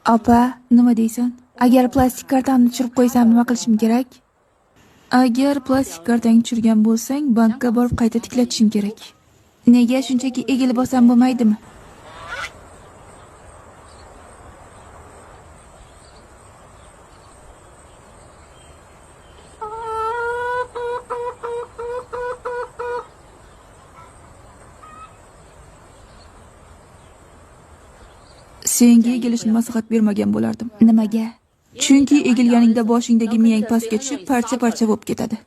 Opa, nima deysan? Agar plastik kartamni tushirib qo'ysam, nima qilishim kerak? Agar plastik kartangni tushirgan bo'lsang, bankka borib qayta tiklatishing kerak. Nega shunchaki egilib bosam bo'lmaydimi? Senga egilishni maslahat bermagan bo'lardim. Nimaga? Chunki egilganingda boshingdagi miyang pastga tushib, parcha-parcha bo'lib ketadi.